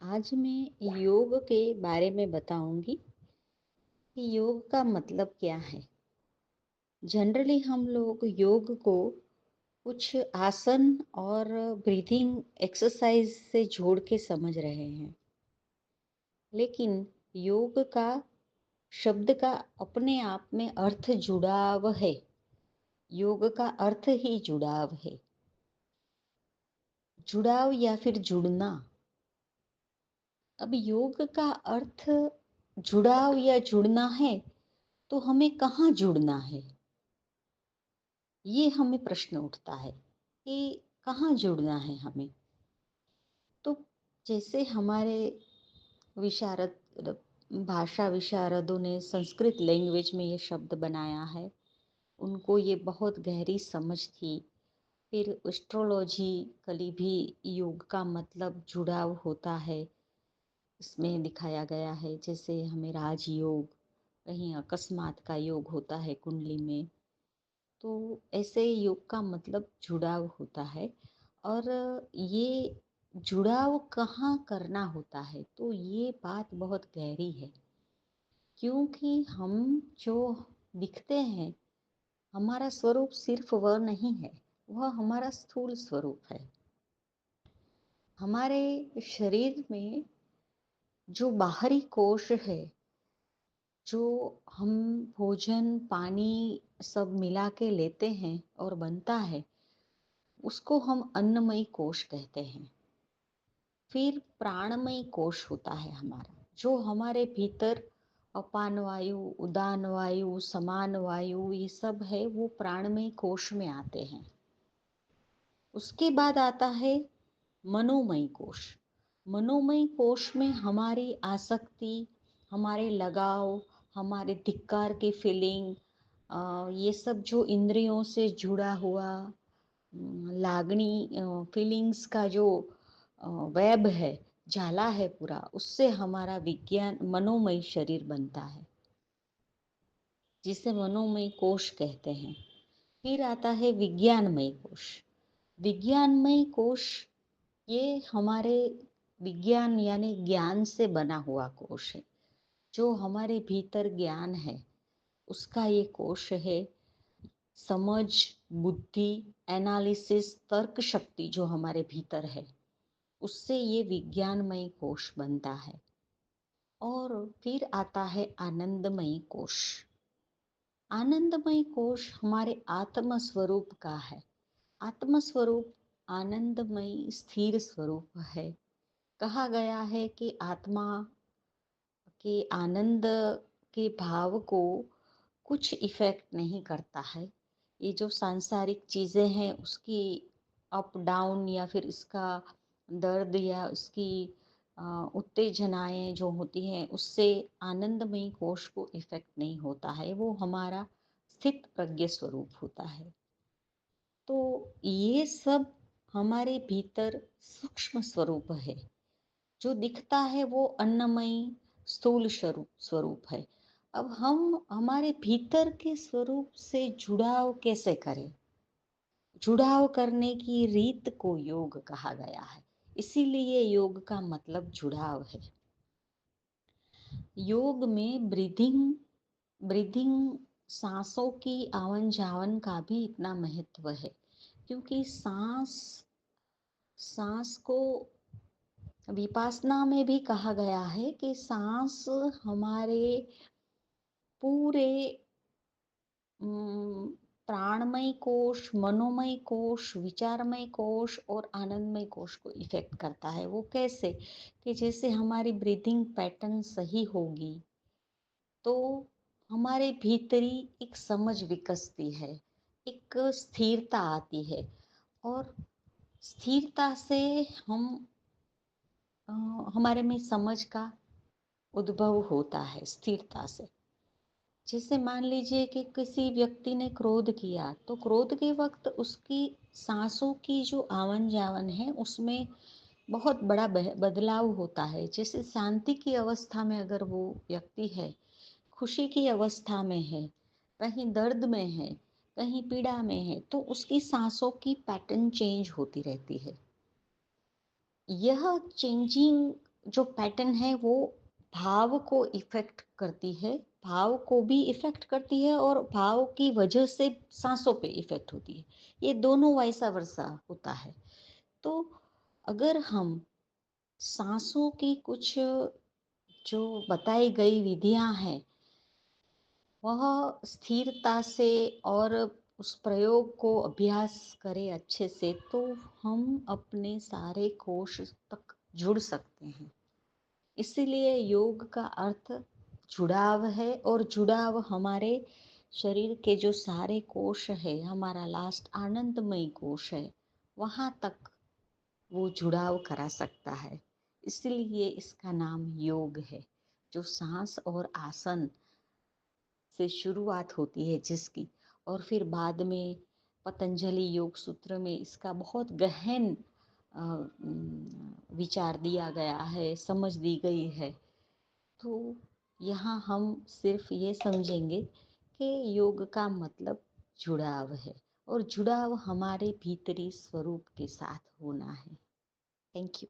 आज मैं योग के बारे में बताऊंगी कि योग का मतलब क्या है। जनरली हम लोग योग को कुछ आसन और ब्रीथिंग एक्सरसाइज से जोड़ के समझ रहे हैं, लेकिन योग का शब्द का अपने आप में अर्थ जुड़ाव है। योग का अर्थ ही जुड़ाव है। जुड़ाव या फिर जुड़ना। अब योग का अर्थ जुड़ाव या जुड़ना है, तो हमें कहाँ जुड़ना है, ये हमें प्रश्न उठता है कि कहाँ जुड़ना है हमें। तो जैसे हमारे विशारद भाषा विशारदों ने संस्कृत लैंग्वेज में ये शब्द बनाया है, उनको ये बहुत गहरी समझ थी। फिर एस्ट्रोलॉजिकली भी योग का मतलब जुड़ाव होता है, इसमें दिखाया गया है। जैसे हमें राजयोग, कहीं अकस्मात का योग होता है कुंडली में, तो ऐसे योग का मतलब जुड़ाव होता है। और ये जुड़ाव कहाँ करना होता है, तो ये बात बहुत गहरी है। क्योंकि हम जो दिखते हैं, हमारा स्वरूप सिर्फ वह नहीं है, वह हमारा स्थूल स्वरूप है। हमारे शरीर में जो बाहरी कोश है, जो हम भोजन पानी सब मिला के लेते हैं और बनता है, उसको हम अन्नमयी कोश कहते हैं। फिर प्राणमयी कोश होता है हमारा, जो हमारे भीतर अपान वायु, उदान वायु, समान वायु, ये सब है, वो प्राणमयी कोश में आते हैं। उसके बाद आता है मनोमयी कोश। मनोमयी कोश में हमारी आसक्ति, हमारे लगाव, हमारे धिक्कार की फीलिंग, ये सब जो इंद्रियों से जुड़ा हुआ लागनी, फीलिंग्स का जो वेब है, जाला है पूरा, उससे हमारा विज्ञान मनोमय शरीर बनता है, जिसे मनोमय कोश कहते हैं। फिर आता है विज्ञानमय कोश। विज्ञानमय कोश ये हमारे विज्ञान यानी ज्ञान से बना हुआ कोश है। जो हमारे भीतर ज्ञान है, उसका ये कोश है। समझ, बुद्धि, एनालिसिस, तर्क शक्ति जो हमारे भीतर है, उससे ये विज्ञानमय कोश बनता है। और फिर आता है आनंदमयी कोश। आनंदमय कोश हमारे आत्म स्वरूप का है। आत्म स्वरूप आनंदमयी स्थिर स्वरूप है। कहा गया है कि आत्मा के आनंद के भाव को कुछ इफेक्ट नहीं करता है। ये जो सांसारिक चीजें हैं, उसकी अप डाउन या फिर इसका दर्द या उसकी उत्तेजनाएं जो होती हैं, उससे आनंदमयी कोश को इफेक्ट नहीं होता है। वो हमारा स्थित प्रज्ञ स्वरूप होता है। तो ये सब हमारे भीतर सूक्ष्म स्वरूप है। जो दिखता है वो अन्नमयी स्थूल स्वरूप है। अब हम हमारे भीतर के स्वरूप से जुड़ाव कैसे करें? जुड़ाव करने की रीत को योग कहा गया है। इसीलिए योग का मतलब जुड़ाव है। योग में ब्रीदिंग ब्रीदिंग सांसों की आवन जावन का भी इतना महत्व है, क्योंकि सांस सांस को विपासना में भी कहा गया है कि सांस हमारे पूरे प्राणमय कोश, मनोमय कोश, विचारमय कोश और आनंदमय कोश को इफेक्ट करता है। वो कैसे? कि जैसे हमारी ब्रीथिंग पैटर्न सही होगी, तो हमारे भीतरी एक समझ विकसती है, एक स्थिरता आती है। और स्थिरता से हम हमारे में समझ का उद्भव होता है। स्थिरता से, जैसे मान लीजिए कि किसी व्यक्ति ने क्रोध किया, तो क्रोध के वक्त उसकी सांसों की जो आवन जावन है, उसमें बहुत बड़ा बदलाव होता है। जैसे शांति की अवस्था में अगर वो व्यक्ति है, खुशी की अवस्था में है, कहीं दर्द में है, कहीं पीड़ा में है, तो उसकी सांसों की पैटर्न चेंज होती रहती है। यह चेंजिंग जो पैटर्न है वो भाव को इफ़ेक्ट करती है, भाव को भी इफ़ेक्ट करती है और भाव की वजह से साँसों पे इफ़ेक्ट होती है। ये दोनों वैसा वर्सा होता है। तो अगर हम साँसों की कुछ जो बताई गई विधियाँ हैं, वह स्थिरता से और उस प्रयोग को अभ्यास करें अच्छे से, तो हम अपने सारे कोश तक जुड़ सकते हैं। इसीलिए योग का अर्थ जुड़ाव है, और जुड़ाव हमारे शरीर के जो सारे कोश है, हमारा लास्ट आनंदमय कोश है, वहाँ तक वो जुड़ाव करा सकता है। इसलिए इसका नाम योग है। जो सांस और आसन से शुरुआत होती है जिसकी, और फिर बाद में पतंजलि योग सूत्र में इसका बहुत गहन विचार दिया गया है, समझ दी गई है। तो यहाँ हम सिर्फ ये समझेंगे कि योग का मतलब जुड़ाव है, और जुड़ाव हमारे भीतरी स्वरूप के साथ होना है। Thank you.